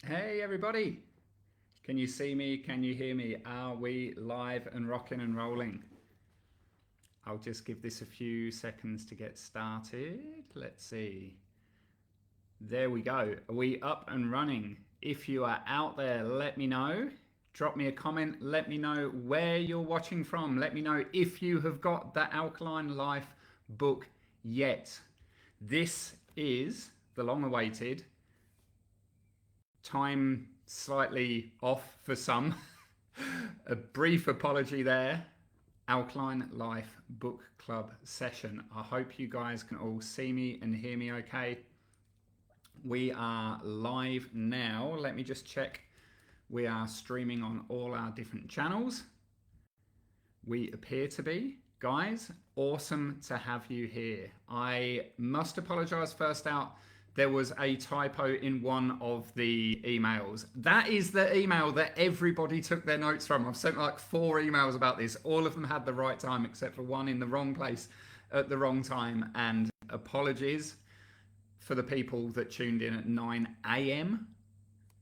Hey everybody, can you see me? Can you hear me? Are we live and rocking and rolling? I'll just give this a few seconds to get started. Let's see. There we go. Are we up and running? If you are out there, let me know. Drop me a comment. Let me know where you're watching from. Let me know if you have got the Alkaline Life book yet. This is the long awaited, time slightly off for some. A brief apology there. Alkaline Life Book Club session. I hope you guys can all see me and hear me okay. We are live now. Let me just check. We are streaming on all our different channels. We appear to be. Guys, awesome to have you here. I must apologize first out. There was a typo in one of the emails. That is the email that everybody took their notes from. I've sent like 4 emails about this. All of them had the right time except for one in the wrong place at the wrong time. And apologies for the people that tuned in at 9 a.m.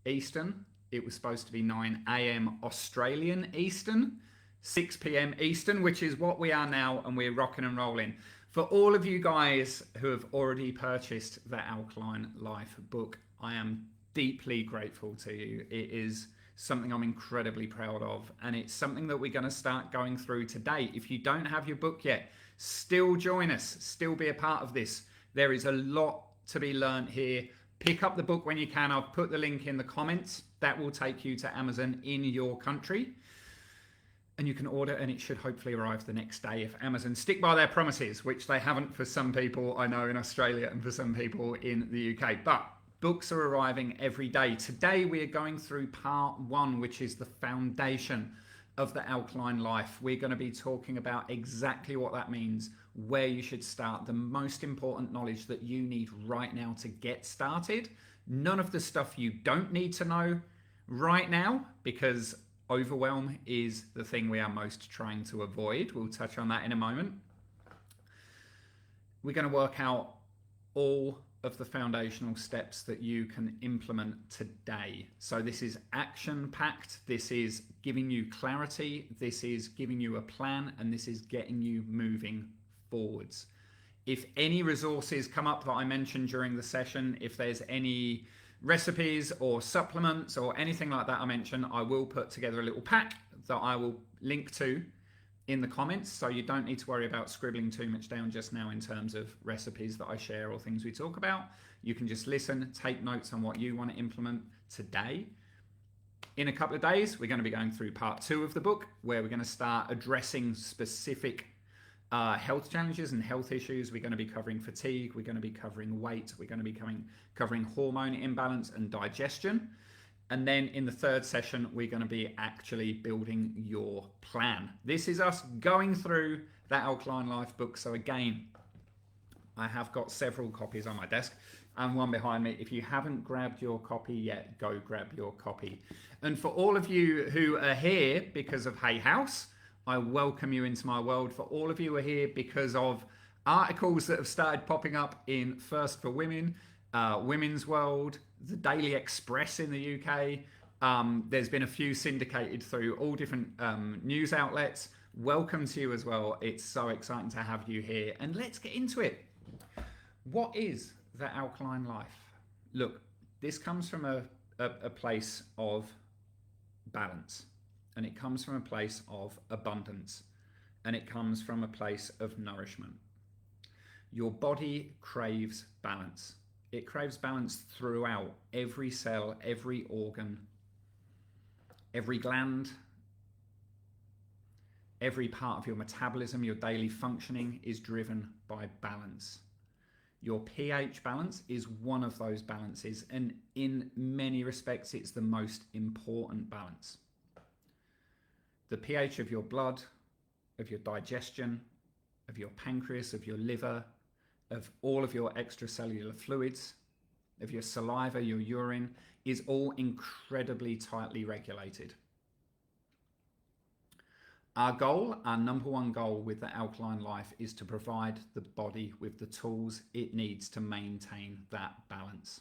Eastern. It was supposed to be 9 a.m. Australian Eastern, 6 p.m. Eastern, which is what we are now, and we're rocking and rolling. For all of you guys who have already purchased the Alkaline Life book, I am deeply grateful to you. It is something I'm incredibly proud of, and it's something that we're going to start going through today. If you don't have your book yet, still join us, still be a part of this. There is a lot to be learned here. Pick up the book when you can. I've put the link in the comments. That will take you to Amazon in your country. And you can order, and it should hopefully arrive the next day if Amazon stick by their promises, which they haven't for some people I know in Australia and for some people in the UK. But books are arriving every day. Today we are going through part 1, which is the foundation of the Alkaline Life. We're going to be talking about exactly what that means, where you should start, the most important knowledge that you need right now to get started. None of the stuff you don't need to know right now, because overwhelm is the thing we are most trying to avoid. We'll touch on that in a moment. We're going to work out all of the foundational steps that you can implement today. So this is action packed. This is giving you clarity. This is giving you a plan, and this is getting you moving forwards. If any resources come up that I mentioned during the session, if there's any recipes or supplements or anything like that I mentioned, I will put together a little pack that I will link to in the comments, so you don't need to worry about scribbling too much down just now in terms of recipes that I share or things we talk about. You can just listen, take notes on what you want to implement today. In a couple of days, we're going to be going through part 2 of the book, where we're going to start addressing specific health challenges and health issues. We're going to be covering fatigue, we're going to be covering weight, we're going to be covering hormone imbalance and digestion. And then in the 3rd session, we're going to be actually building your plan. This is us going through that Alkaline Life book. So again, I have got several copies on my desk and one behind me. If you haven't grabbed your copy yet, go grab your copy. And for all of you who are here because of Hay House, I welcome you into my world. For all of you who are here because of articles that have started popping up in First for Women, Women's World, the Daily Express in the UK. There's been a few syndicated through all different news outlets. Welcome to you as well. It's so exciting to have you here. And let's get into it. What is the Alkaline Life? Look, this comes from a place of balance. And it comes from a place of abundance. And it comes from a place of nourishment. Your body craves balance. It craves balance throughout every cell, every organ, every gland, every part of your metabolism. Your daily functioning is driven by balance. Your pH balance is one of those balances, and in many respects, it's the most important balance. The pH of your blood, of your digestion, of your pancreas, of your liver, of all of your extracellular fluids, of your saliva, your urine, is all incredibly tightly regulated. Our goal, our number one goal with the Alkaline Life, is to provide the body with the tools it needs to maintain that balance.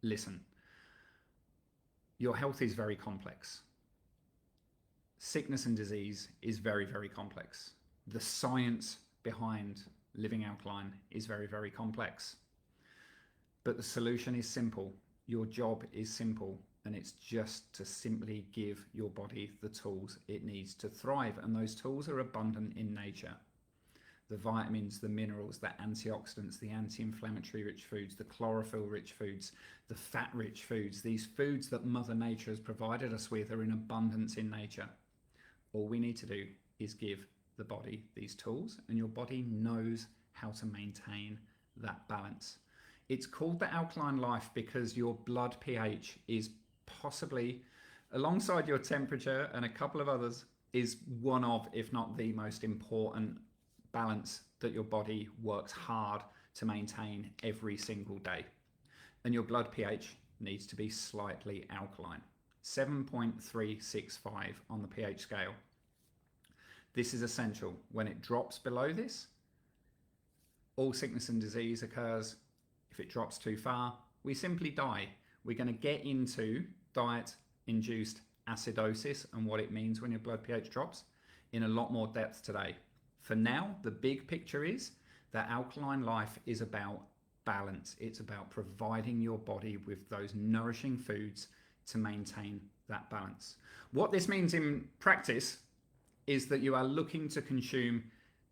listen, your health is very complex. Sickness and disease is very, very complex. The science behind living alkaline is very, very complex. But the solution is simple. Your job is simple, and it's just to simply give your body the tools it needs to thrive. And those tools are abundant in nature. The vitamins, the minerals, the antioxidants, the anti-inflammatory rich foods, the chlorophyll rich foods, the fat rich foods. These foods that Mother Nature has provided us with are in abundance in nature. All we need to do is give the body these tools, and your body knows how to maintain that balance. It's called the alkaline life because your blood pH is possibly, alongside your temperature and a couple of others, is one of, if not the most important balance that your body works hard to maintain every single day. And your blood pH needs to be slightly alkaline. 7.365 on the pH scale. This is essential. When it drops below this, all sickness and disease occurs. If it drops too far, we simply die. We're going to get into diet-induced acidosis and what it means when your blood pH drops in a lot more depth today. For now, the big picture is that alkaline life is about balance. It's about providing your body with those nourishing foods to maintain that balance. What this means in practice is that you are looking to consume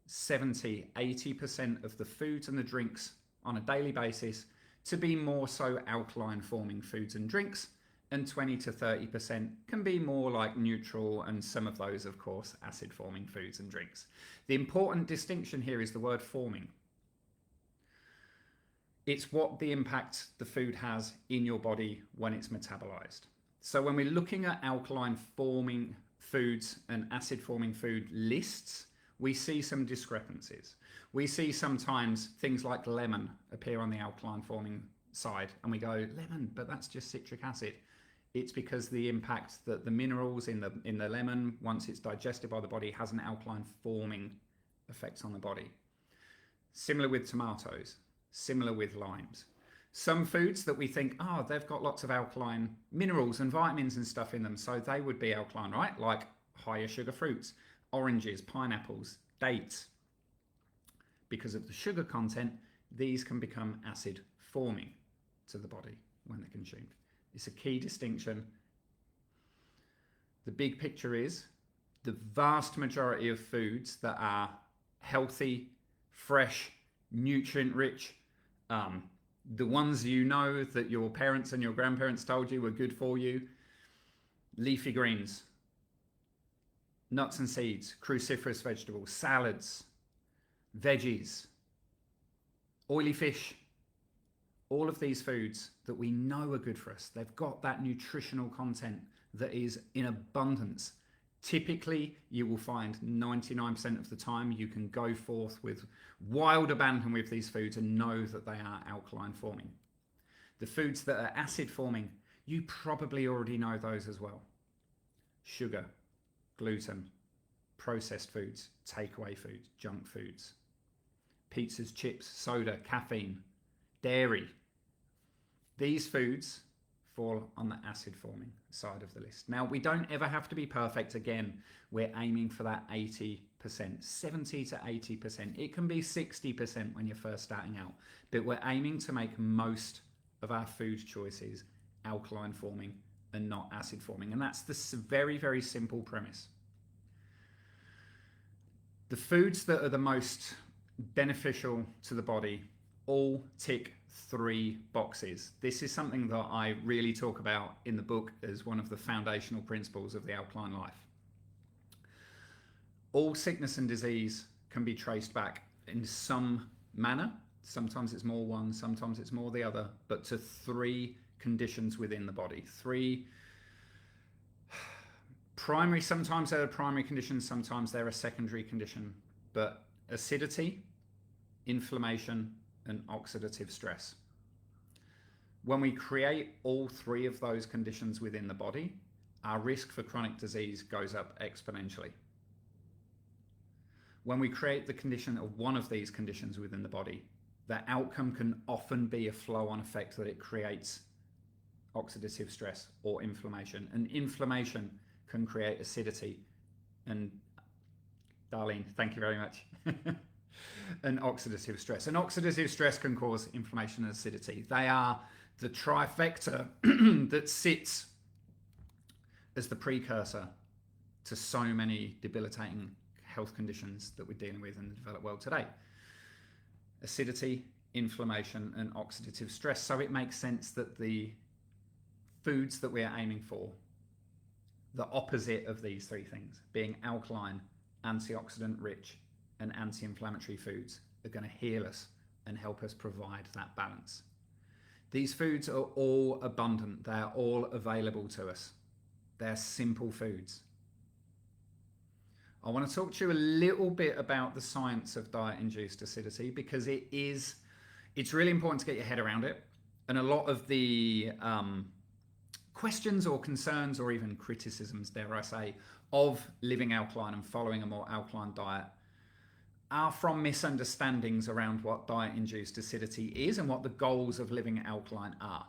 70-80% of the foods and the drinks on a daily basis to be more so alkaline forming foods and drinks, and 20-30% can be more like neutral, and some of those, of course, acid forming foods and drinks. The important distinction here is the word forming. It's what the impact the food has in your body when it's metabolized. So when we're looking at alkaline forming foods and acid forming food lists, we see some discrepancies. We see sometimes things like lemon appear on the alkaline forming side, and we go, lemon, but that's just citric acid. It's because the impact that the minerals in the lemon, once it's digested by the body, has an alkaline forming effect on the body. Similar with tomatoes, similar with limes. Some foods that we think, oh, they've got lots of alkaline minerals and vitamins and stuff in them, so they would be alkaline, right? Like higher sugar fruits, oranges, pineapples, dates. Because of the sugar content, these can become acid forming to the body when they're consumed. It's a key distinction. The big picture is the vast majority of foods that are healthy, fresh, nutrient rich, the ones you know that your parents and your grandparents told you were good for you, leafy greens, nuts and seeds, cruciferous vegetables, salads, veggies, oily fish, all of these foods that we know are good for us. They've got that nutritional content that is in abundance. Typically, you will find 99% of the time you can go forth with wild abandon with these foods and know that they are alkaline forming. The foods that are acid forming, you probably already know those as well. Sugar, gluten, processed foods, takeaway foods, junk foods, pizzas, chips, soda, caffeine, dairy. These foods fall on the acid forming side of the list. Now, we don't ever have to be perfect. Again, we're aiming for that 80%, 70 to 80%. It can be 60% when you're first starting out, but we're aiming to make most of our food choices alkaline forming and not acid forming. And that's the very, very simple premise. The foods that are the most beneficial to the body all tick 3 boxes. This is something that I really talk about in the book as one of the foundational principles of the alkaline life. All sickness and disease can be traced back in some manner. Sometimes it's more one, sometimes it's more the other, but to 3 conditions within the body. 3 primary, sometimes they're a primary condition, sometimes they're a secondary condition, but acidity, inflammation, and oxidative stress. When we create all 3 of those conditions within the body, our risk for chronic disease goes up exponentially. When we create the condition of one of these conditions within the body, the outcome can often be a flow-on effect that it creates oxidative stress or inflammation. And inflammation can create acidity. And Darlene, thank you very much. And oxidative stress. And oxidative stress can cause inflammation and acidity. They are the trifecta that sits as the precursor to so many debilitating health conditions that we're dealing with in the developed world today. Acidity, inflammation, and oxidative stress. So it makes sense that the foods that we're aiming for, the opposite of these three things, being alkaline, antioxidant rich, and anti-inflammatory foods, are going to heal us and help us provide that balance. These foods are all abundant. They're all available to us. They're simple foods. I want to talk to you a little bit about the science of diet-induced acidity, because it's really important to get your head around it. And a lot of the questions or concerns or even criticisms, dare I say, of living alkaline and following a more alkaline diet are from misunderstandings around what diet-induced acidity is and what the goals of living alkaline are.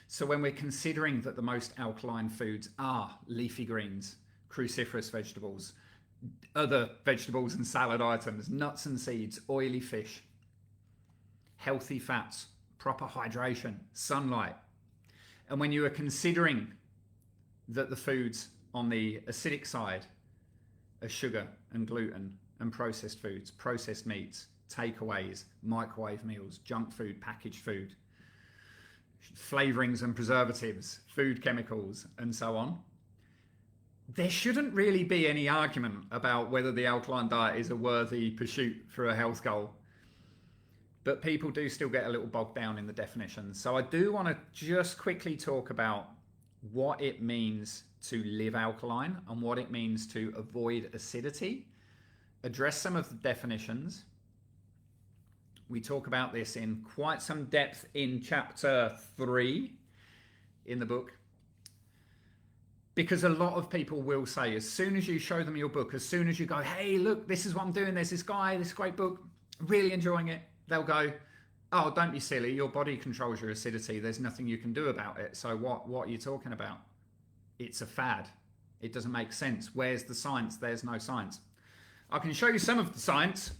So when we're considering that the most alkaline foods are leafy greens, cruciferous vegetables, other vegetables and salad items, nuts and seeds, oily fish, healthy fats, proper hydration, sunlight, and when you are considering that the foods on the acidic side are sugar and gluten and processed foods, processed meats, takeaways, microwave meals, junk food, packaged food, flavorings and preservatives, food chemicals, and so on, there shouldn't really be any argument about whether the alkaline diet is a worthy pursuit for a health goal. But people do still get a little bogged down in the definitions. So I do want to just quickly talk about what it means to live alkaline and what it means to avoid acidity, address some of the definitions. We talk about this in quite some depth in chapter 3 in the book, because a lot of people will say, as soon as you show them your book, as soon as you go, hey, look, this is what I'm doing, there's this guy, this great book, really enjoying it, they'll go, oh, don't be silly, your body controls your acidity, there's nothing you can do about it, so what are you talking about? It's a fad. It doesn't make sense. Where's the science? There's no science. I can show you some of the science.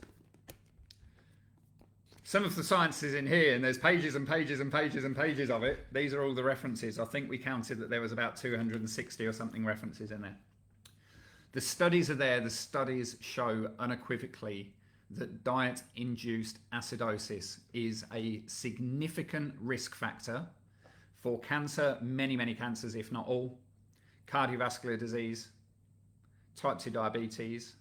Some of the science is in here, and there's pages and pages and pages and pages of it. These are all the references. I think we counted that there was about 260 or something references in there. The studies are there. The studies show unequivocally that diet-induced acidosis is a significant risk factor for cancer, many, many cancers, if not all, cardiovascular disease, type 2 diabetes,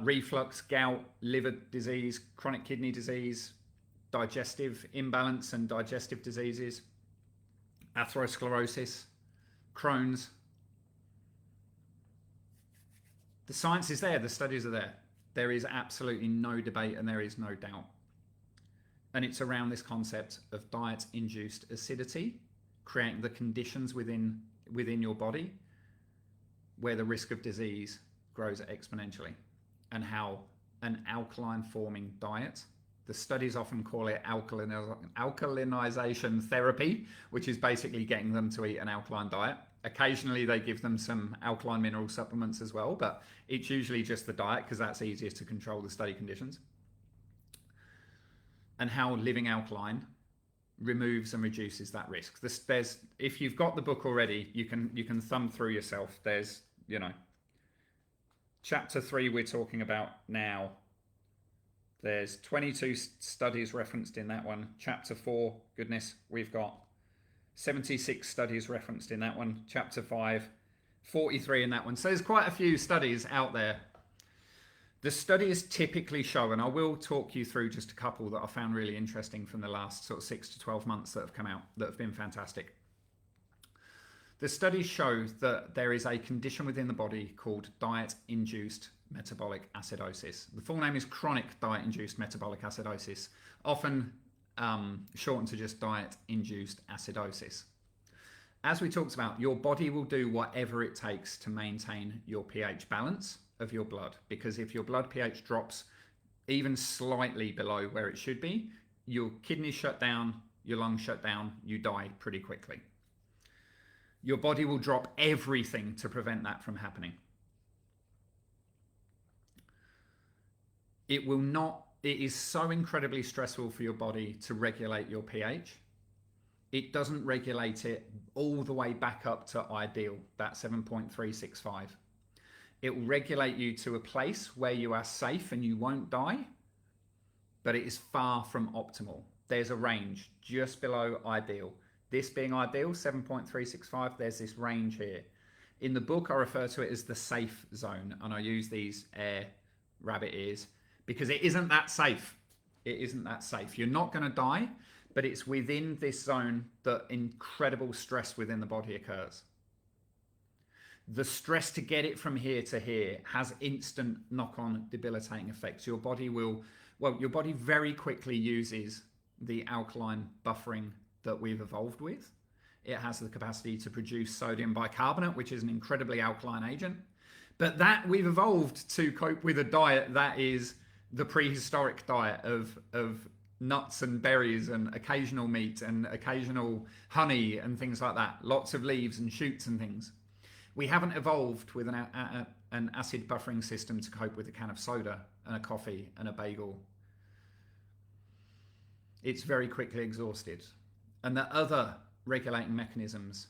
reflux, gout, liver disease, chronic kidney disease, digestive imbalance and digestive diseases, atherosclerosis, Crohn's. The science is there, the studies are there. There is absolutely no debate and there is no doubt. And it's around this concept of diet-induced acidity, creating the conditions within your body where the risk of disease grows exponentially, and how an alkaline forming diet, the studies often call it alkalinization therapy, which is basically getting them to eat an alkaline diet. Occasionally they give them some alkaline mineral supplements as well, but it's usually just the diet because that's easiest to control the study conditions. And how living alkaline removes and reduces that risk. If you've got the book already, you can thumb through yourself. There's, chapter 3 we're talking about now. There's 22 studies referenced in that one. Chapter 4, goodness, we've got 76 studies referenced in that one. Chapter 5, 43 in that one. So there's quite a few studies out there. The studies typically show, and I will talk you through just a couple that I found really interesting from the last sort of 6 to 12 months that have come out that have been fantastic. The studies show that there is a condition within the body called diet-induced metabolic acidosis. The full name is chronic diet-induced metabolic acidosis, often shortened to just diet-induced acidosis. As we talked about, your body will do whatever it takes to maintain your pH balance of your blood, because if your blood pH drops even slightly below where it should be, your kidneys shut down, your lungs shut down, you die pretty quickly. Your body will drop everything to prevent that from happening. It is so incredibly stressful for your body to regulate your pH. It doesn't regulate it all the way back up to ideal, that 7.365. It will regulate you to a place where you are safe and you won't die, but it is far from optimal. There's a range just below ideal. This being ideal, 7.365, there's this range here. In the book, I refer to it as the safe zone, and I use these air rabbit ears because it isn't that safe. It isn't that safe. You're not going to die, but it's within this zone that incredible stress within the body occurs. The stress to get it from here to here has instant knock-on debilitating effects. Your body very quickly uses the alkaline buffering that we've evolved with. It has the capacity to produce sodium bicarbonate, which is an incredibly alkaline agent. But that we've evolved to cope with a diet that is the prehistoric diet of nuts and berries and occasional meat and occasional honey and things like that. Lots of leaves and shoots and things. We haven't evolved with an acid buffering system to cope with a can of soda and a coffee and a bagel. It's very quickly exhausted. And the other regulating mechanisms,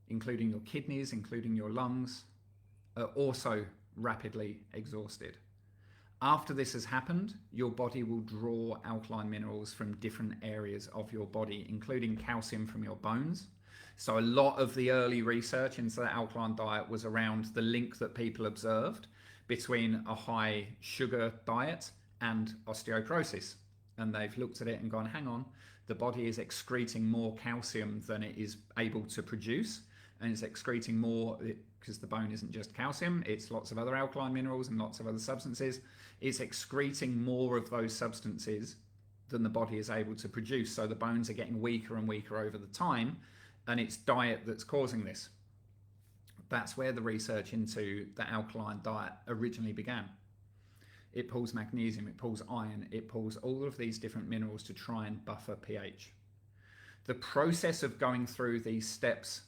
including your kidneys, including your lungs, are also rapidly exhausted. After this has happened, your body will draw alkaline minerals from different areas of your body, including calcium from your bones. So a lot of the early research into the alkaline diet was around the link that people observed between a high sugar diet and osteoporosis. And they've looked at it and gone, hang on, the body is excreting more calcium than it is able to produce. And it's excreting more because the bone isn't just calcium, it's lots of other alkaline minerals and lots of other substances. It's excreting more of those substances than the body is able to produce. So the bones are getting weaker and weaker over the time, and it's diet that's causing this. That's where the research into the alkaline diet originally began. It pulls magnesium, it pulls iron, it pulls all of these different minerals to try and buffer pH. The process of going through these steps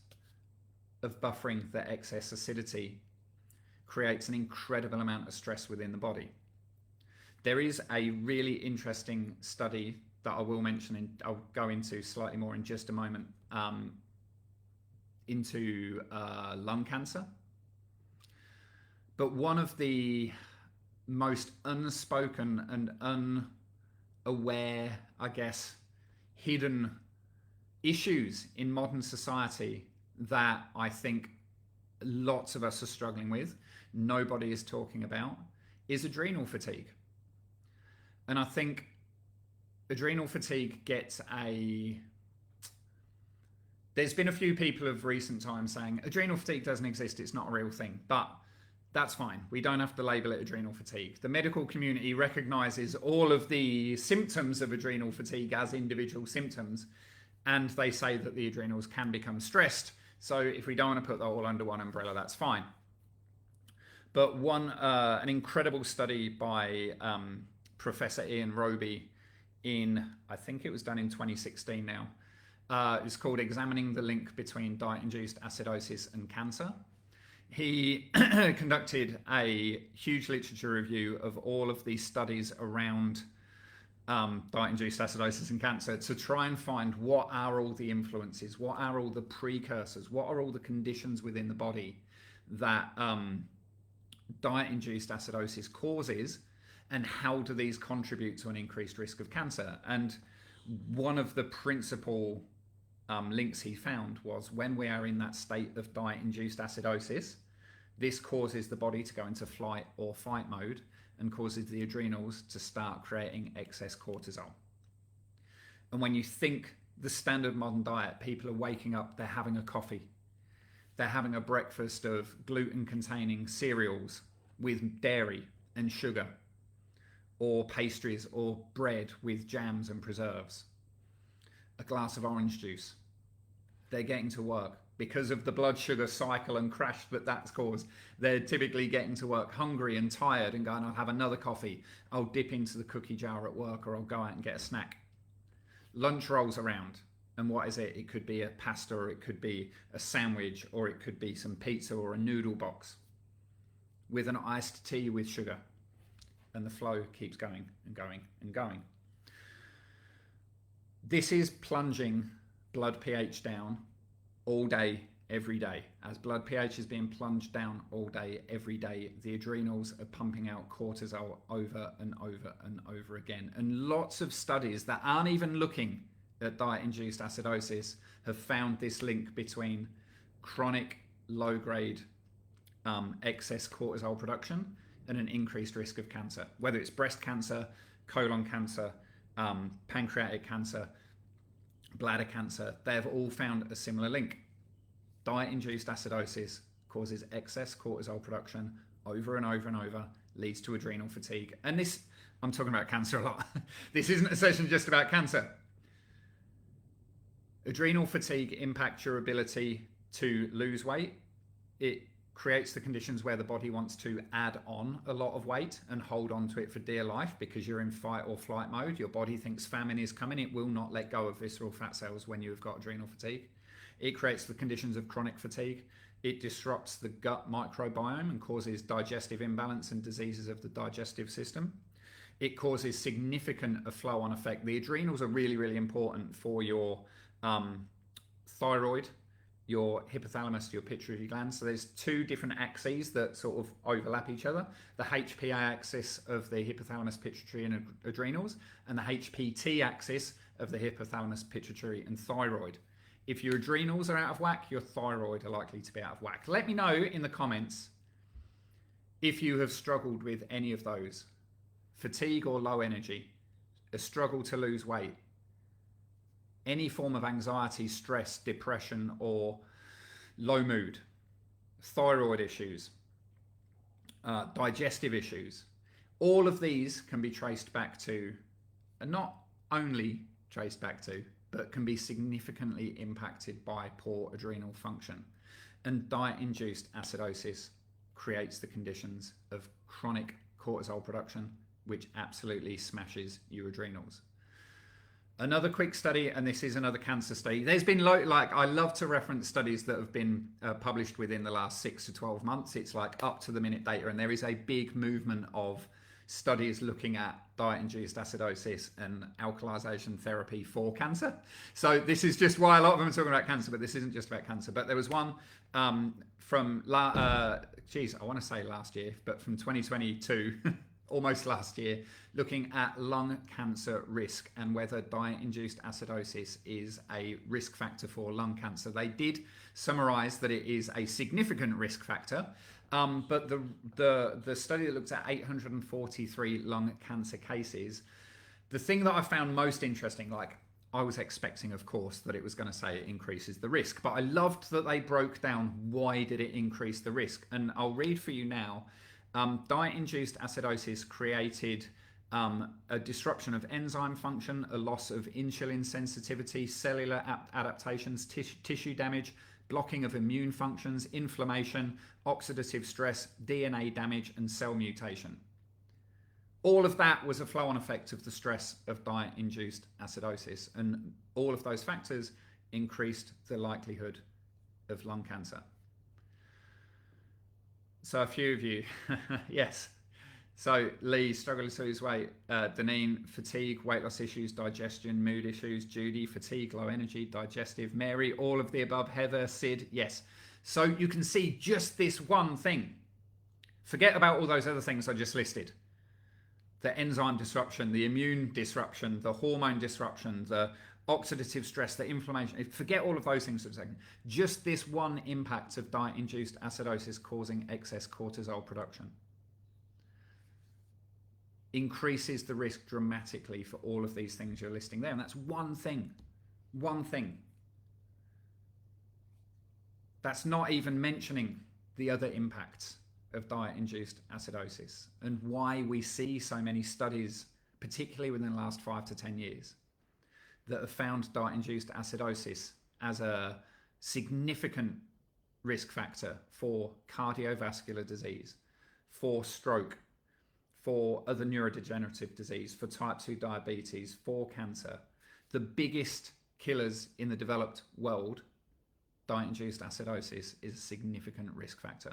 of buffering the excess acidity creates an incredible amount of stress within the body. There is a really interesting study that I will mention and I'll go into slightly more in just a moment, into lung cancer. But one of the most unspoken and unaware, I guess, hidden issues in modern society that I think lots of us are struggling with, nobody is talking about, is adrenal fatigue. And I think adrenal fatigue gets there's been a few people of recent times saying adrenal fatigue doesn't exist, it's not a real thing, but that's fine. We don't have to label it adrenal fatigue. The medical community recognizes all of the symptoms of adrenal fatigue as individual symptoms, and they say that the adrenals can become stressed. So if we don't want to put that all under one umbrella, that's fine. But an incredible study by Professor Ian Roby I think it was done in 2016 now, it's called Examining the Link Between Diet-Induced Acidosis and Cancer. He conducted a huge literature review of all of these studies around diet-induced acidosis and cancer to try and find what are all the influences, what are all the precursors, what are all the conditions within the body that diet-induced acidosis causes, and how do these contribute to an increased risk of cancer. And one of the principal links he found was when we are in that state of diet-induced acidosis, this causes the body to go into flight or fight mode and causes the adrenals to start creating excess cortisol. And when you think the standard modern diet, people are waking up, they're having a coffee, they're having a breakfast of gluten-containing cereals with dairy and sugar, or pastries or bread with jams and preserves, a glass of orange juice. They're getting to work. Because of the blood sugar cycle and crash that's caused, they're typically getting to work hungry and tired and going, I'll have another coffee, I'll dip into the cookie jar at work, or I'll go out and get a snack. Lunch rolls around, and what is it? It could be a pasta, or it could be a sandwich, or it could be some pizza or a noodle box with an iced tea with sugar. And the flow keeps going and going and going. This is plunging blood pH down all day, every day. As blood pH is being plunged down all day, every day, the adrenals are pumping out cortisol over and over and over again. And lots of studies that aren't even looking at diet-induced acidosis have found this link between chronic low-grade excess cortisol production and an increased risk of cancer, whether it's breast cancer, colon cancer, pancreatic cancer, bladder cancer. They've all found a similar link. Diet-induced acidosis causes excess cortisol production over and over and over, leads to adrenal fatigue. And this, I'm talking about cancer a lot. This isn't a session just about cancer. Adrenal fatigue impacts your ability to lose weight. It creates the conditions where the body wants to add on a lot of weight and hold on to it for dear life because you're in fight or flight mode. Your body thinks famine is coming. It will not let go of visceral fat cells when you've got adrenal fatigue. It creates the conditions of chronic fatigue. It disrupts the gut microbiome and causes digestive imbalance and diseases of the digestive system. It causes significant flow-on effect. The adrenals are really, really important for your thyroid, your hypothalamus, your pituitary gland. So there's two different axes that sort of overlap each other. The HPA axis of the hypothalamus, pituitary and adrenals, and the HPT axis of the hypothalamus, pituitary and thyroid. If your adrenals are out of whack, your thyroid are likely to be out of whack. Let me know in the comments if you have struggled with any of those. Fatigue or low energy, a struggle to lose weight, any form of anxiety, stress, depression, or low mood, thyroid issues, digestive issues. All of these can be traced back to, and not only traced back to, but can be significantly impacted by poor adrenal function. And diet-induced acidosis creates the conditions of chronic cortisol production, which absolutely smashes your adrenals. Another quick study, and this is another cancer study. There's been, I love to reference studies that have been published within the last 6 to 12 months. It's like up to the minute data, and there is a big movement of studies looking at diet-induced acidosis and alkalization therapy for cancer. So this is just why a lot of them are talking about cancer, but this isn't just about cancer. But there was one from, I want to say last year, but from 2022, almost last year, looking at lung cancer risk and whether diet-induced acidosis is a risk factor for lung cancer. They did summarize that it is a significant risk factor, but the study that looked at 843 lung cancer cases, the thing that I found most interesting, I was expecting, of course, that it was going to say it increases the risk, but I loved that they broke down why did it increase the risk. And I'll read for you now. Diet-induced acidosis created a disruption of enzyme function, a loss of insulin sensitivity, cellular adaptations, tissue damage, blocking of immune functions, inflammation, oxidative stress, DNA damage, and cell mutation. All of that was a flow-on effect of the stress of diet-induced acidosis, and all of those factors increased the likelihood of lung cancer. So a few of you, yes. So Lee, struggling to lose weight. Deneen, fatigue, weight loss issues, digestion, mood issues. Judy, fatigue, low energy, digestive. Mary, all of the above. Heather, Sid, yes. So you can see just this one thing. Forget about all those other things I just listed. The enzyme disruption, the immune disruption, the hormone disruption, the oxidative stress, the inflammation. Forget all of those things for a second. Just this one impact of diet-induced acidosis causing excess cortisol production increases the risk dramatically for all of these things you're listing there. And that's one thing. One thing. That's not even mentioning the other impacts of diet-induced acidosis and why we see so many studies, particularly within the last 5 to 10 years, that have found diet-induced acidosis as a significant risk factor for cardiovascular disease, for stroke, for other neurodegenerative disease, for type 2 diabetes, for cancer. the biggest killers in the developed world, diet-induced acidosis is a significant risk factor.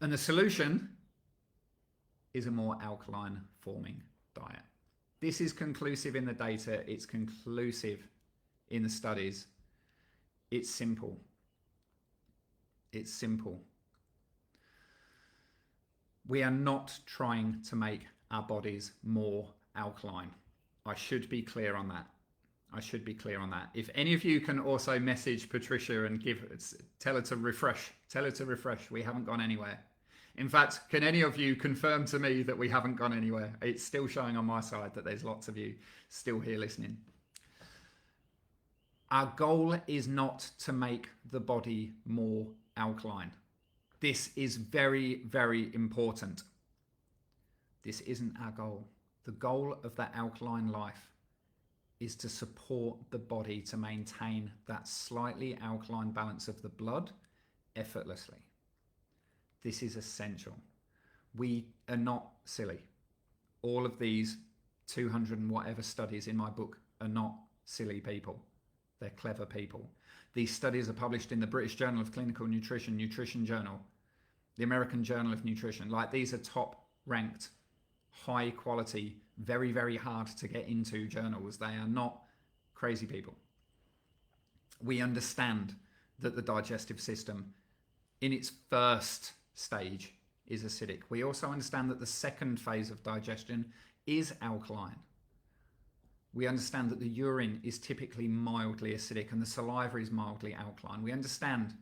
And the solution is a more alkaline forming diet. This is conclusive in the data. It's conclusive in the studies. It's simple. It's simple. We are not trying to make our bodies more alkaline. I should be clear on that. If any of you can also message Patricia and tell her to refresh. We haven't gone anywhere. In fact, can any of you confirm to me that we haven't gone anywhere? It's still showing on my side that there's lots of you still here listening. Our goal is not to make the body more alkaline. This is very, very important. This isn't our goal. The goal of that alkaline life is to support the body to maintain that slightly alkaline balance of the blood effortlessly. This is essential. We are not silly. All of these 200 and whatever studies in my book are not silly people. They're clever people. These studies are published in the British Journal of Clinical Nutrition, Nutrition Journal, the American Journal of Nutrition. Like, these are top ranked, high quality, very, very hard to get into journals. They are not crazy people. We understand that the digestive system in its first stage is acidic. We also understand that the second phase of digestion is alkaline. We understand that the urine is typically mildly acidic and the saliva is mildly alkaline. We understand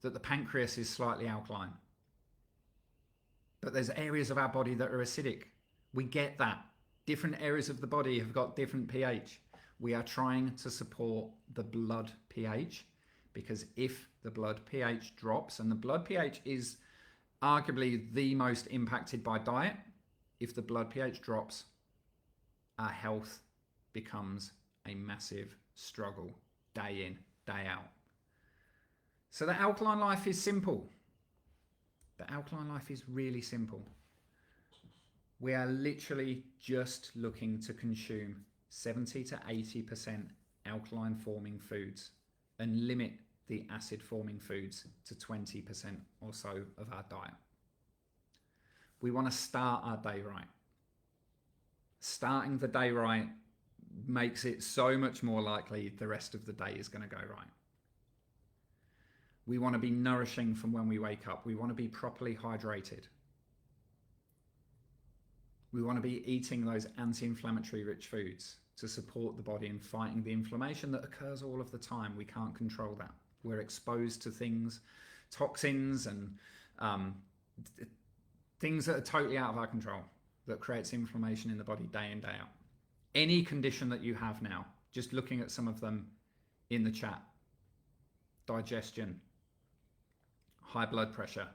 that the pancreas is slightly alkaline. But there's areas of our body that are acidic. We get that. Different areas of the body have got different pH. We are trying to support the blood pH, because if the blood pH drops, and the blood pH is arguably the most impacted by diet, if the blood pH drops, our health becomes a massive struggle day in, day out. So the alkaline life is simple. The alkaline life is really simple. We are literally just looking to consume 70 to 80% alkaline forming foods and limit the acid forming foods to 20% or so of our diet. We want to start our day right. Starting the day right makes it so much more likely the rest of the day is going to go right. We want to be nourishing from when we wake up. We want to be properly hydrated. We want to be eating those anti-inflammatory rich foods to support the body in fighting the inflammation that occurs all of the time. We can't control that. We're exposed to things, toxins and things that are totally out of our control, that creates inflammation in the body day in, day out. Any condition that you have now, just looking at some of them in the chat: digestion, high blood pressure.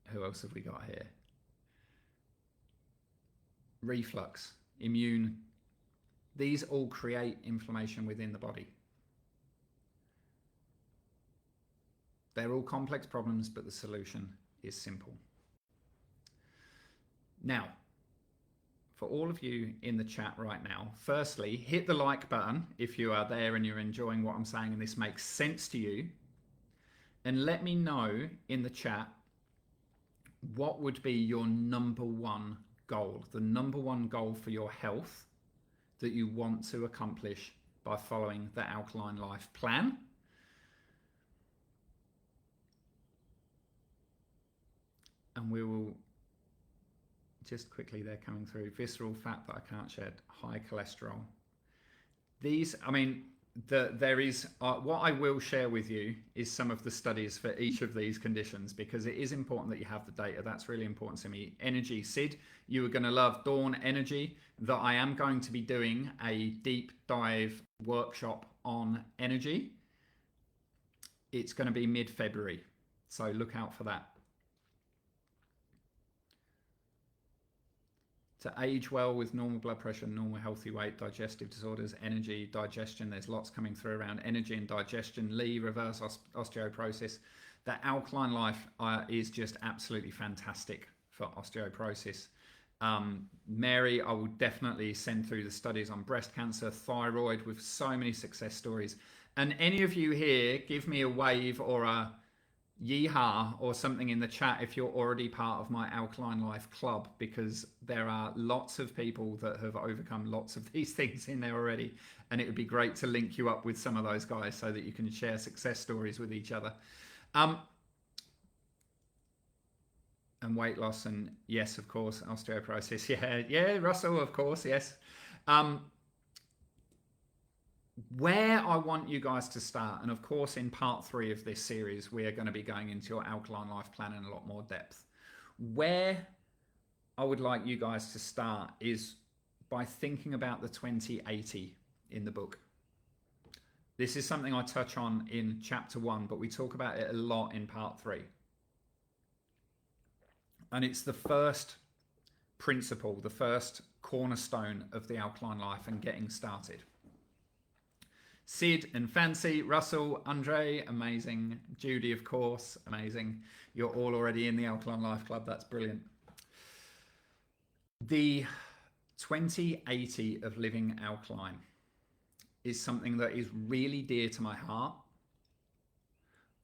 Who else have we got here? Reflux, immune. These all create inflammation within the body. They're all complex problems, but the solution is simple. Now, for all of you in the chat right now, firstly, hit the like button if you are there and you're enjoying what I'm saying and this makes sense to you. And let me know in the chat what would be your number one goal, the number one goal for your health that you want to accomplish by following the Alkaline Life plan. And we will just quickly, they're coming through. Visceral fat that I can't shed, high cholesterol. These, I mean, there is, what I will share with you is some of the studies for each of these conditions, because it is important that you have the data. That's really important to me. Energy, Sid, you are going to love Dawn Energy, that I am going to be doing a deep dive workshop on energy. It's going to be mid-February, so look out for that. To age well with normal blood pressure, normal healthy weight, digestive disorders, energy, digestion. There's lots coming through around energy and digestion. Lee, reverse osteoporosis. The Alkaline Life is just absolutely fantastic for osteoporosis. Mary, I will definitely send through the studies on breast cancer, thyroid, with so many success stories. And any of you here, give me a wave or a yeehaw or something in the chat if you're already part of my Alkaline Life Club, because there are lots of people that have overcome lots of these things in there already, and it would be great to link you up with some of those guys so that you can share success stories with each other. And weight loss, and yes, of course, osteoporosis. Yeah, Russell, of course, yes. Where I want you guys to start, and of course in part 3 of this series we are going to be going into your Alkaline Life Plan in a lot more depth. Where I would like you guys to start is by thinking about the 2080 in the book. This is something I touch on in chapter 1, but we talk about it a lot in part 3. And it's the first principle, the first cornerstone of the Alkaline Life and getting started. Sid and Fancy, Russell, Andre, amazing. Judy, of course, amazing. You're all already in the Alkaline Life Club. That's brilliant. The 2080 of living alkaline is something that is really dear to my heart.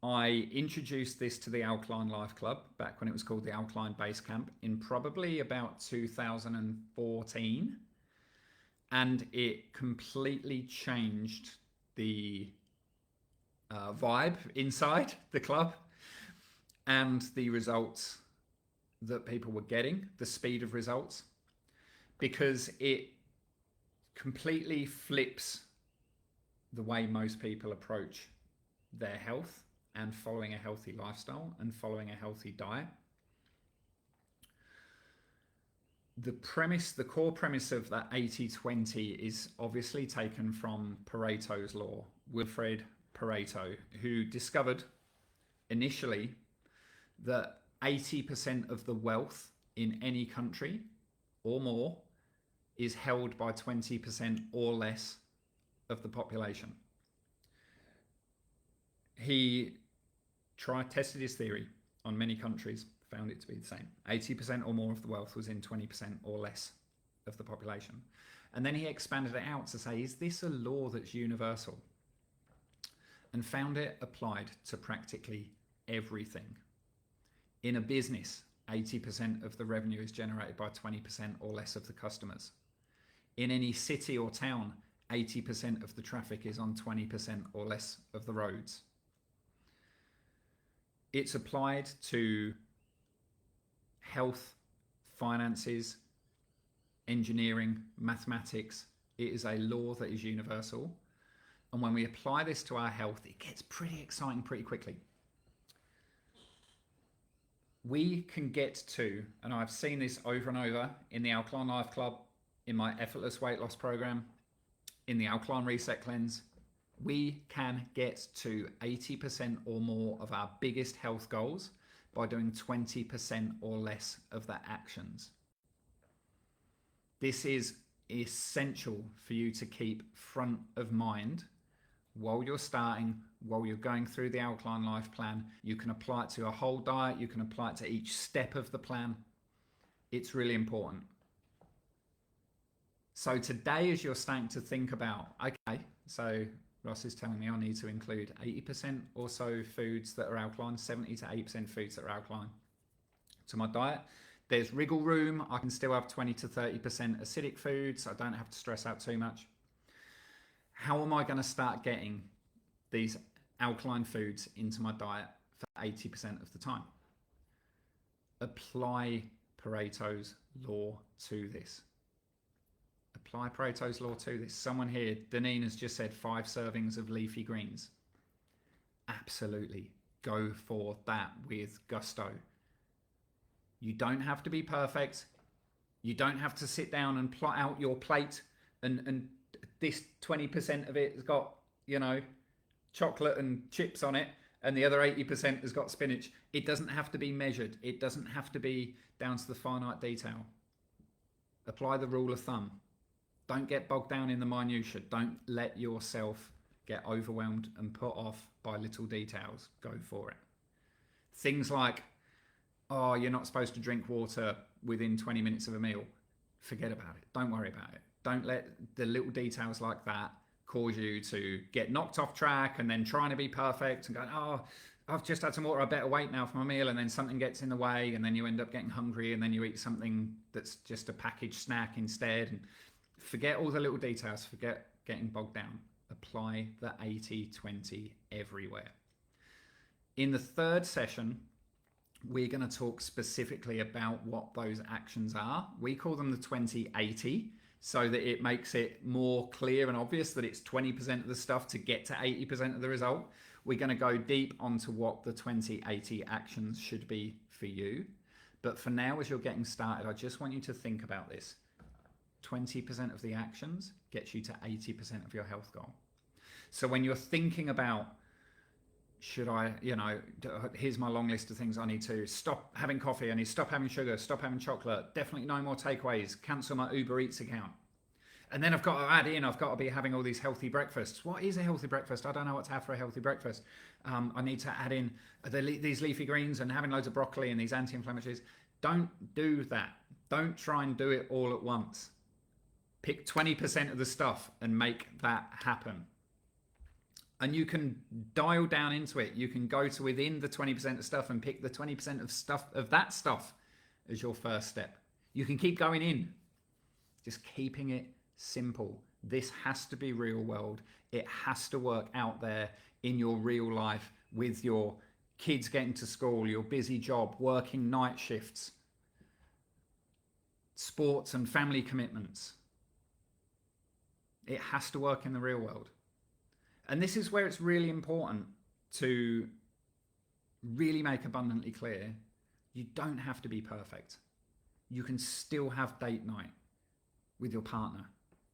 I introduced this to the Alkaline Life Club back when it was called the Alkaline Base Camp in probably about 2014. And it completely changed the vibe inside the club and the results that people were getting, the speed of results, because it completely flips the way most people approach their health and following a healthy lifestyle and following a healthy diet. The core premise of that 80-20 is obviously taken from Pareto's law, Wilfred Pareto, who discovered initially that 80% of the wealth in any country or more is held by 20% or less of the population. He tested his theory on many countries, found it to be the same. 80% or more of the wealth was in 20% or less of the population. And then he expanded it out to say, is this a law that's universal? And found it applied to practically everything. In a business, 80% of the revenue is generated by 20% or less of the customers. In any city or town, 80% of the traffic is on 20% or less of the roads. It's applied to health, finances, engineering, mathematics. It is a law that is universal. And when we apply this to our health, it gets pretty exciting pretty quickly. We can get to, and I've seen this over and over in the Alkaline Life Club, in my effortless weight loss program, in the Alkaline Reset Cleanse, we can get to 80% or more of our biggest health goals by doing 20% or less of the actions. This is essential for you to keep front of mind while you're starting, while you're going through the Alkaline Life Plan. You can apply it to a whole diet. You can apply it to each step of the plan. It's really important. So today, as you're starting to think about, okay, so Ross is telling me I need to include 80% or so foods that are alkaline, 70 to 80% foods that are alkaline to my diet. There's wriggle room. I can still have 20 to 30% acidic foods. So I don't have to stress out too much. How am I going to start getting these alkaline foods into my diet for 80% of the time? Apply Pareto's law to this. Apply Pareto's law to this. Someone here, Deneen, has just said 5 servings of leafy greens. Absolutely. Go for that with gusto. You don't have to be perfect. You don't have to sit down and plot out your plate and this 20% of it has got, chocolate and chips on it, and the other 80% has got spinach. It doesn't have to be measured. It doesn't have to be down to the finite detail. Apply the rule of thumb. Don't get bogged down in the minutiae. Don't let yourself get overwhelmed and put off by little details. Go for it. Things like, oh, you're not supposed to drink water within 20 minutes of a meal, forget about it. Don't worry about it. Don't let the little details like that cause you to get knocked off track and then trying to be perfect and going, oh, I've just had some water, I better wait now for my meal, and then something gets in the way, and then you end up getting hungry, and then you eat something that's just a packaged snack instead. And forget all the little details, forget getting bogged down. Apply the 80-20 everywhere. In the third session, we're going to talk specifically about what those actions are. We call them the 20-80, so that it makes it more clear and obvious that it's 20% of the stuff to get to 80% of the result. We're going to go deep onto what the 20-80 actions should be for you. But for now, as you're getting started, I just want you to think about this. 20% of the actions gets you to 80% of your health goal. So when you're thinking about, should I, here's my long list of things I need to stop having coffee, I need to stop having sugar, stop having chocolate, definitely no more takeaways, cancel my Uber Eats account. And then I've got to add in, I've got to be having all these healthy breakfasts. What is a healthy breakfast? I don't know what to have for a healthy breakfast. I need to add in these leafy greens and having loads of broccoli and these anti-inflammatories. Don't do that. Don't try and do it all at once. Pick 20% of the stuff and make that happen. And you can dial down into it. You can go to within the 20% of stuff and pick the 20% of that stuff as your first step. You can keep going in, just keeping it simple. This has to be real world. It has to work out there in your real life with your kids getting to school, your busy job, working night shifts, sports and family commitments. It has to work in the real world. And this is where it's really important to really make abundantly clear, you don't have to be perfect. You can still have date night with your partner.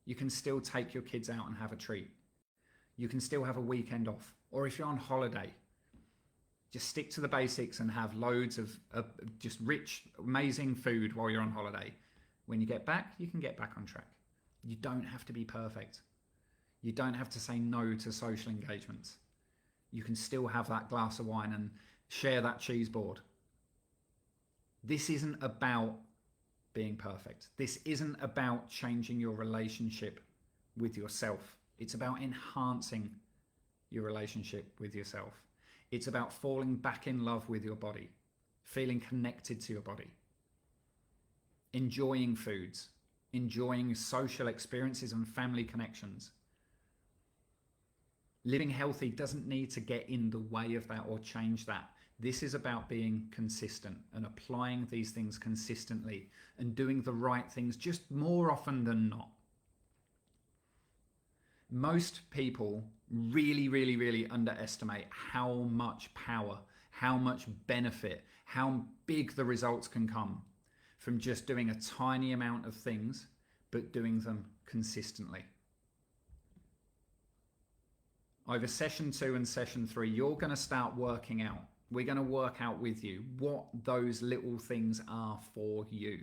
You can still take your kids out and have a treat. You can still have a weekend off. Or if you're on holiday, just stick to the basics and have loads of just rich, amazing food while you're on holiday. When you get back, you can get back on track. You don't have to be perfect. You don't have to say no to social engagements. You can still have that glass of wine and share that cheese board. This isn't about being perfect. This isn't about changing your relationship with yourself. It's about enhancing your relationship with yourself. It's about falling back in love with your body, feeling connected to your body, enjoying foods, enjoying social experiences and family connections. Living healthy doesn't need to get in the way of that or change that. This is about being consistent and applying these things consistently and doing the right things just more often than not. Most people really, really, really underestimate how much power, how much benefit, how big the results can come from just doing a tiny amount of things, but doing them consistently. Over session 2 and session 3, you're going to start working out. We're going to work out with you what those little things are for you,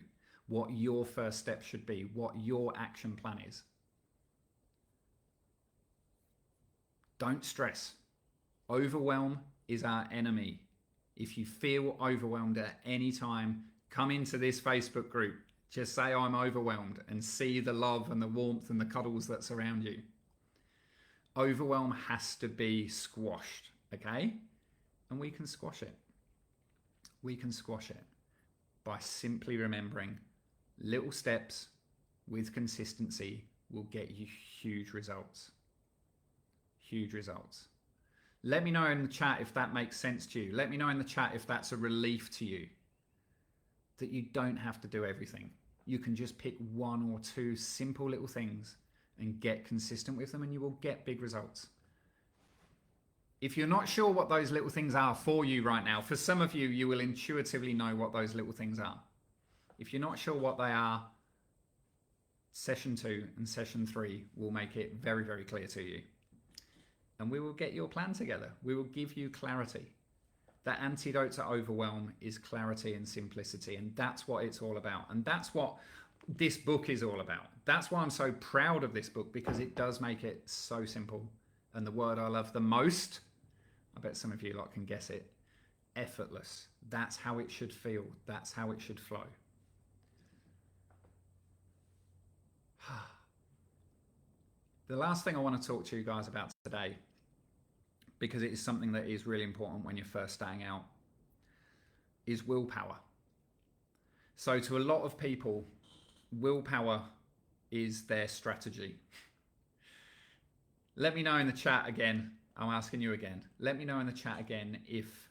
what your first step should be, what your action plan is. Don't stress. Overwhelm is our enemy. If you feel overwhelmed at any time, come into this Facebook group. Just say I'm overwhelmed and see the love and the warmth and the cuddles that surround you. Overwhelm has to be squashed, okay? And we can squash it. We can squash it by simply remembering little steps with consistency will get you huge results. Huge results. Let me know in the chat if that makes sense to you. Let me know in the chat if that's a relief to you. That you don't have to do everything. You can just pick 1 or 2 simple little things and get consistent with them and you will get big results. If you're not sure what those little things are for you right now, for some of you, you will intuitively know what those little things are. If you're not sure what they are, session 2 and session 3 will make it very, very clear to you. And we will get your plan together. We will give you clarity. The antidote to overwhelm is clarity and simplicity. And that's what it's all about. And that's what this book is all about. That's why I'm so proud of this book, because it does make it so simple. And the word I love the most, I bet some of you lot can guess it, effortless. That's how it should feel. That's how it should flow. The last thing I want to talk to you guys about today, because it is something that is really important when you're first starting out, is willpower. So to a lot of people, willpower is their strategy. Let me know in the chat again. I'm asking you again. Let me know in the chat again if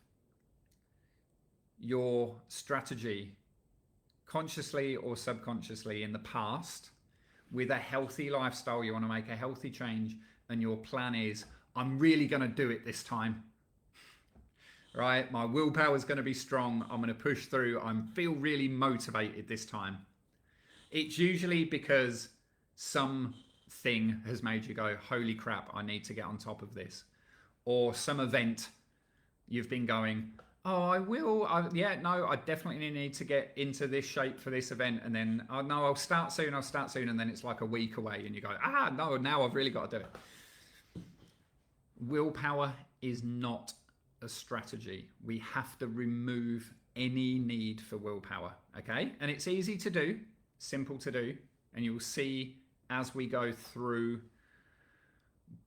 your strategy, consciously or subconsciously in the past, with a healthy lifestyle, you want to make a healthy change, and your plan is, I'm really going to do it this time. Right? My willpower is going to be strong. I'm going to push through. I feel really motivated this time. It's usually because something has made you go, holy crap, I need to get on top of this. Or some event you've been going, oh, I definitely need to get into this shape for this event. And then, oh no, I'll start soon. And then it's like a week away and you go, no, now I've really got to do it. Willpower is not a strategy. We have to remove any need for willpower, okay? And it's easy to do, simple to do, and you'll see as we go through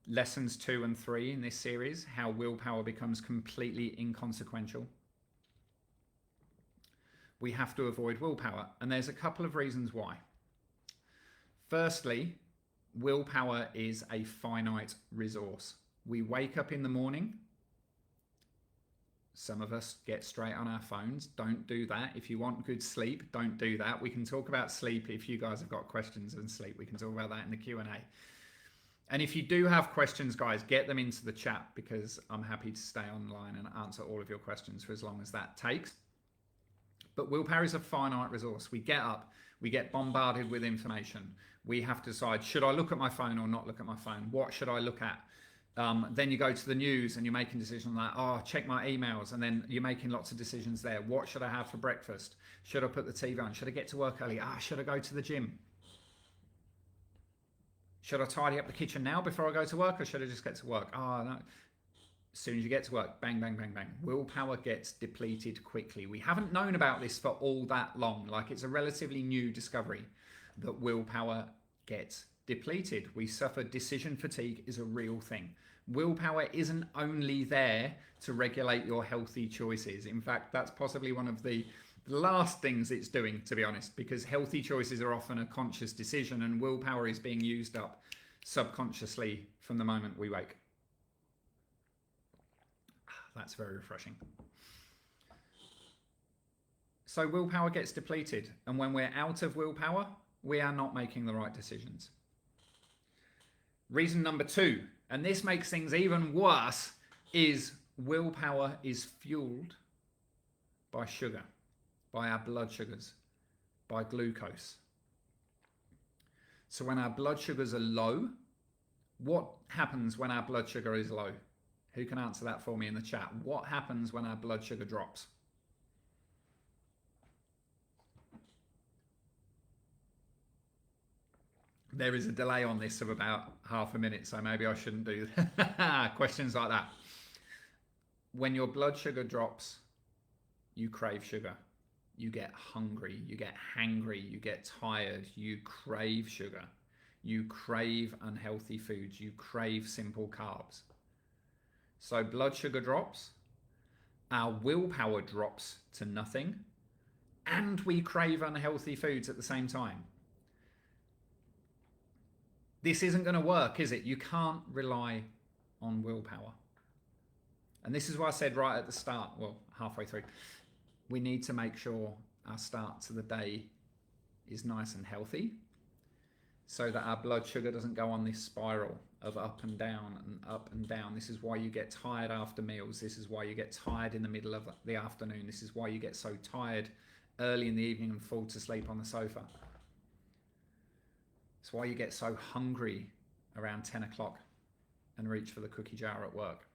lessons 2 and 3 in this series how willpower becomes completely inconsequential. We have to avoid willpower, and there's a couple of reasons why. Firstly, willpower is a finite resource. We wake up in the morning. Some of us get straight on our phones. Don't do that. If you want good sleep, don't do that. We can talk about sleep if you guys have got questions on sleep. We can talk about that in the Q&A. And if you do have questions, guys, get them into the chat, because I'm happy to stay online and answer all of your questions for as long as that takes. But willpower is a finite resource. We get up, we get bombarded with information. We have to decide, should I look at my phone or not look at my phone? What should I look at? Then you go to the news and you're making decisions like, oh, check my emails. And then you're making lots of decisions there. What should I have for breakfast? Should I put the TV on? Should I get to work early? Should I go to the gym? Should I tidy up the kitchen now before I go to work, or should I just get to work? No. As soon as you get to work, bang, bang, bang, bang. Willpower gets depleted quickly. We haven't known about this for all that long. Like, it's a relatively new discovery that willpower gets depleted. We suffer decision fatigue is a real thing. Willpower isn't only there to regulate your healthy choices. In fact, that's possibly one of the last things it's doing, to be honest, because healthy choices are often a conscious decision, and willpower is being used up subconsciously from the moment we wake. That's very refreshing. So willpower gets depleted, and when we're out of willpower, we are not making the right decisions. Reason number 2, and this makes things even worse, is willpower is fueled by sugar, by our blood sugars, by glucose. So when our blood sugars are low, what happens when our blood sugar is low? Who can answer that for me in the chat? What happens when our blood sugar drops? There is a delay on this of about half a minute, so maybe I shouldn't do questions like that. When your blood sugar drops, you crave sugar. You get hungry, you get hangry, you get tired, you crave sugar. You crave unhealthy foods, you crave simple carbs. So blood sugar drops, our willpower drops to nothing, and we crave unhealthy foods at the same time. This isn't going to work, is it? You can't rely on willpower. And this is why I said right at the start, well, halfway through, we need to make sure our start to the day is nice and healthy, so that our blood sugar doesn't go on this spiral of up and down and up and down. This is why you get tired after meals. This is why you get tired in the middle of the afternoon. This is why you get so tired early in the evening and fall to sleep on the sofa. It's why you get so hungry around 10 o'clock and reach for the cookie jar at work.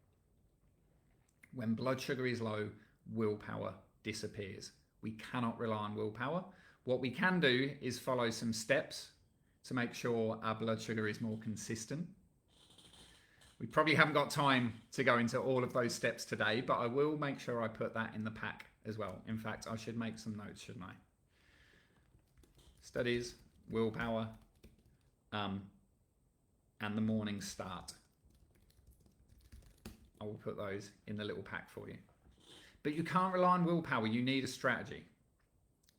When blood sugar is low, willpower disappears. We cannot rely on willpower. What we can do is follow some steps to make sure our blood sugar is more consistent. We probably haven't got time to go into all of those steps today, but I will make sure I put that in the pack as well. In fact, I should make some notes, shouldn't I? Studies, willpower, and the morning start. I will put those in the little pack for you. But you can't rely on willpower. You need a strategy.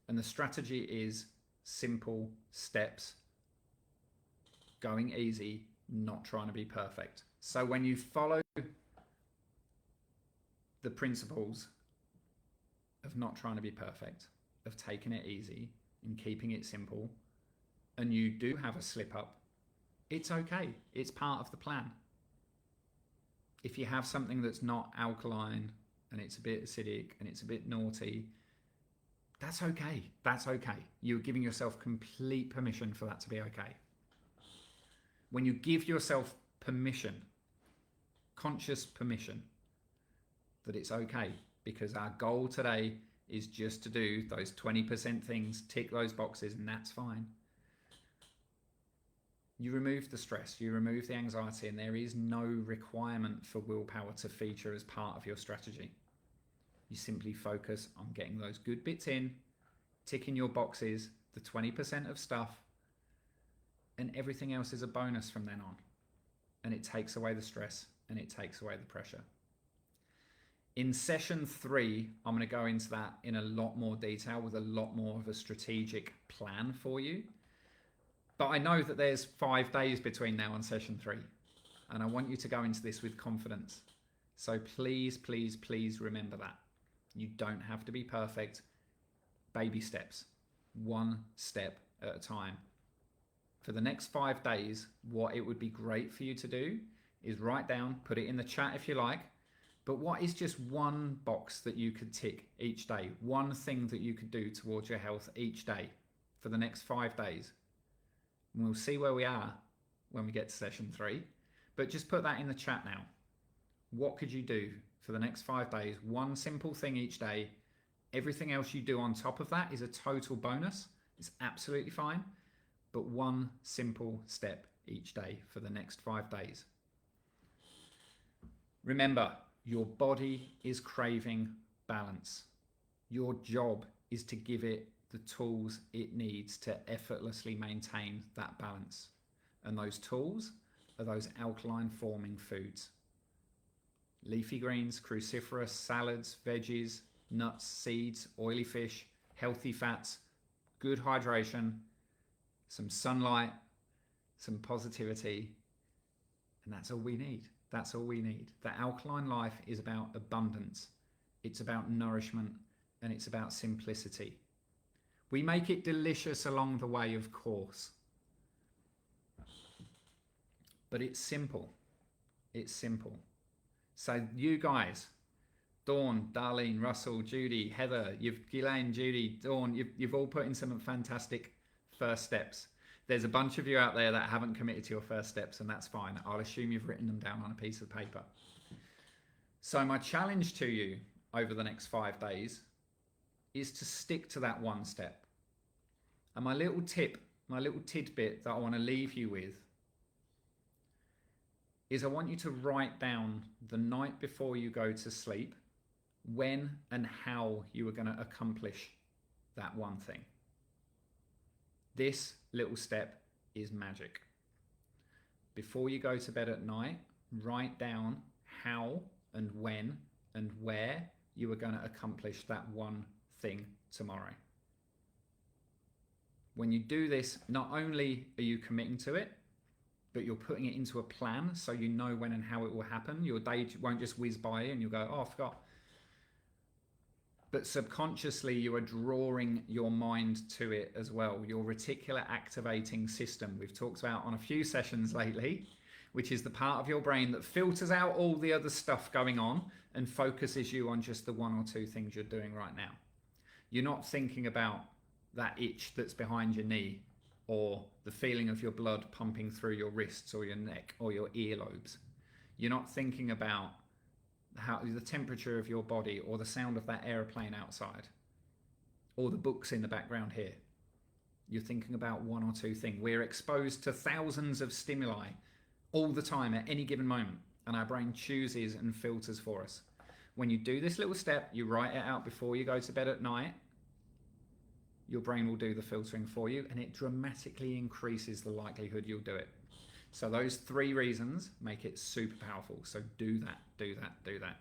And the strategy is simple steps, going easy, not trying to be perfect. So when you follow the principles of not trying to be perfect, of taking it easy and keeping it simple, and you do have a slip up, it's okay. It's part of the plan. If you have something that's not alkaline and it's a bit acidic and it's a bit naughty, that's okay. That's okay. You're giving yourself complete permission for that to be okay. When you give yourself permission, conscious permission, that it's okay, because our goal today is just to do those 20% things, tick those boxes, and that's fine. You remove the stress, you remove the anxiety, and there is no requirement for willpower to feature as part of your strategy. You simply focus on getting those good bits in, ticking your boxes, the 20% of stuff, and everything else is a bonus from then on. And it takes away the stress and it takes away the pressure. In session 3, I'm going to go into that in a lot more detail with a lot more of a strategic plan for you. But I know that there's 5 days between now and session 3, and I want you to go into this with confidence. So please, please, please remember that. You don't have to be perfect. Baby steps, one step at a time. For the next 5 days, what it would be great for you to do is write down, put it in the chat if you like, but what is just one box that you could tick each day? One thing that you could do towards your health each day for the next 5 days. And we'll see where we are when we get to session 3. But just put that in the chat now. What could you do for the next 5 days? One simple thing each day. Everything else you do on top of that is a total bonus. It's absolutely fine. But one simple step each day for the next 5 days. Remember, your body is craving balance. Your job is to give it the tools it needs to effortlessly maintain that balance. And those tools are those alkaline forming foods. Leafy greens, cruciferous, salads, veggies, nuts, seeds, oily fish, healthy fats, good hydration, some sunlight, some positivity, and that's all we need. That's all we need. The alkaline life is about abundance. It's about nourishment, and it's about simplicity. We make it delicious along the way, of course. But it's simple. It's simple. So you guys, Dawn, Darlene, Russell, Judy, Heather, Ghislaine, Judy, Dawn, you've all put in some fantastic first steps. There's a bunch of you out there that haven't committed to your first steps, and that's fine. I'll assume you've written them down on a piece of paper. So my challenge to you over the next 5 days is to stick to that one step. And my little tip, my little tidbit that I want to leave you with is I want you to write down the night before you go to sleep when and how you are going to accomplish that one thing. This little step is magic. Before you go to bed at night, write down how and when and where you are going to accomplish that one thing tomorrow. When you do this, not only are you committing to it, but you're putting it into a plan so you know when and how it will happen. Your day won't just whiz by and you'll go, oh, I forgot. But subconsciously, you are drawing your mind to it as well. Your reticular activating system, we've talked about on a few sessions lately, which is the part of your brain that filters out all the other stuff going on and focuses you on just the 1 or 2 things you're doing right now. You're not thinking about that itch that's behind your knee, or the feeling of your blood pumping through your wrists or your neck or your earlobes. You're not thinking about how the temperature of your body or the sound of that aeroplane outside or the books in the background here. You're thinking about 1 or 2 things. We're exposed to thousands of stimuli all the time at any given moment, and our brain chooses and filters for us. When you do this little step, you write it out before you go to bed at night, your brain will do the filtering for you, and it dramatically increases the likelihood you'll do it. So those 3 reasons make it super powerful. So do that, do that, do that.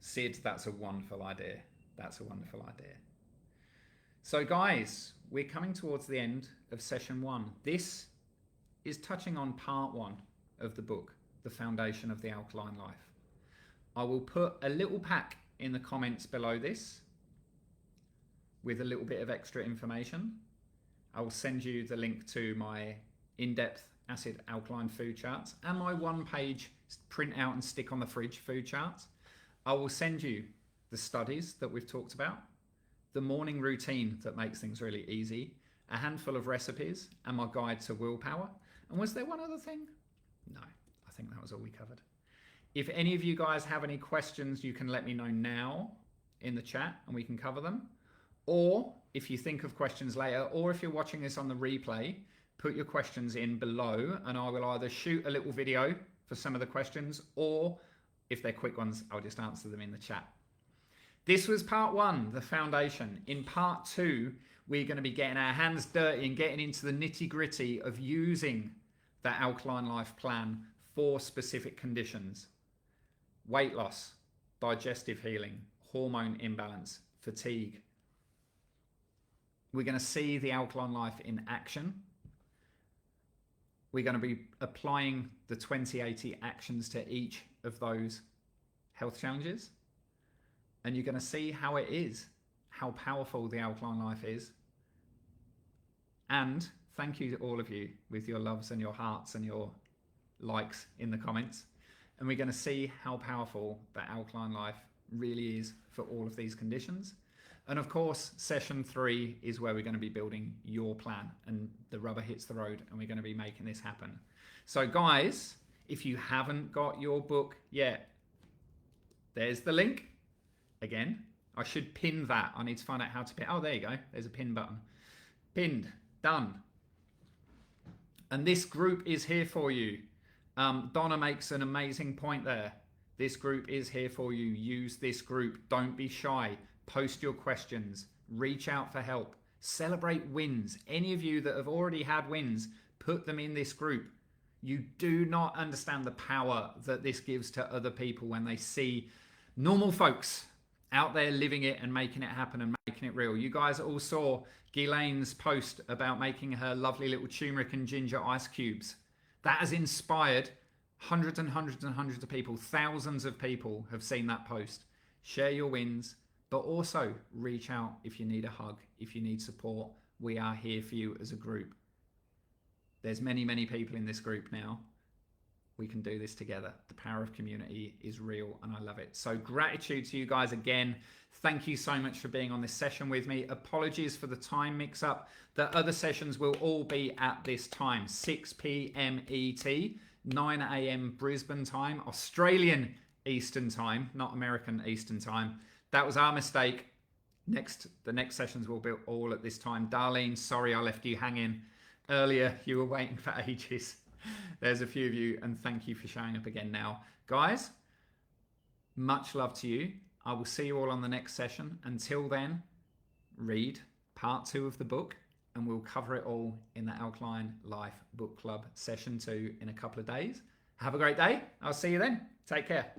Sid, that's a wonderful idea. That's a wonderful idea. So guys, we're coming towards the end of session 1. This is touching on part 1 of the book, The Foundation of the Alkaline Life. I will put a little pack in the comments below this with a little bit of extra information. I will send you the link to my in-depth acid alkaline food charts and my 1-page print out and stick on the fridge food charts. I will send you the studies that we've talked about, the morning routine that makes things really easy, a handful of recipes, and my guide to willpower. And was there one other thing? No, I think that was all we covered. If any of you guys have any questions, you can let me know now in the chat and we can cover them. Or if you think of questions later, or if you're watching this on the replay, put your questions in below and I will either shoot a little video for some of the questions, or if they're quick ones, I'll just answer them in the chat. This was part 1, the foundation. In part 2, we're going to be getting our hands dirty and getting into the nitty-gritty of using that Alkaline Life plan for specific conditions. Weight loss, digestive healing, hormone imbalance, fatigue. We're going to see the Alkaline Life in action. We're going to be applying the 2080 actions to each of those health challenges. And you're going to see how it is, how powerful the Alkaline Life is. And thank you to all of you with your loves and your hearts and your likes in the comments. And we're going to see how powerful that Alkaline Life really is for all of these conditions. And of course, session 3 is where we're going to be building your plan and the rubber hits the road and we're going to be making this happen. So guys, if you haven't got your book yet, there's the link. Again, I should pin that. I need to find out how to pin. Oh, there you go. There's a pin button. Pinned. Done. And this group is here for you. Donna makes an amazing point there. This group is here for you. Use this group. Don't be shy. Post your questions. Reach out for help. Celebrate wins. Any of you that have already had wins, put them in this group. You do not understand the power that this gives to other people when they see normal folks out there living it and making it happen and making it real. You guys all saw Ghislaine's post about making her lovely little turmeric and ginger ice cubes. That has inspired hundreds and hundreds and hundreds of people. Thousands of people have seen that post. Share your wins, but also reach out if you need a hug, if you need support. We are here for you as a group. There's many, many people in this group now. We can do this together. The power of community is real and I love it. So gratitude to you guys again. Thank you so much for being on this session with me. Apologies for the time mix up. The other sessions will all be at this time, 6 p.m. ET, 9 a.m. Brisbane time, Australian Eastern time, not American Eastern time. That was our mistake. The next sessions will be all at this time. Darlene, sorry I left you hanging earlier. You were waiting for ages. There's a few of you and thank you for showing up again now. Guys, much love to you. I will see you all on the next session. Until then, read part 2 of the book and we'll cover it all in the Alkaline Life Book Club session 2 in a couple of days. Have a great day. I'll see you then. Take care.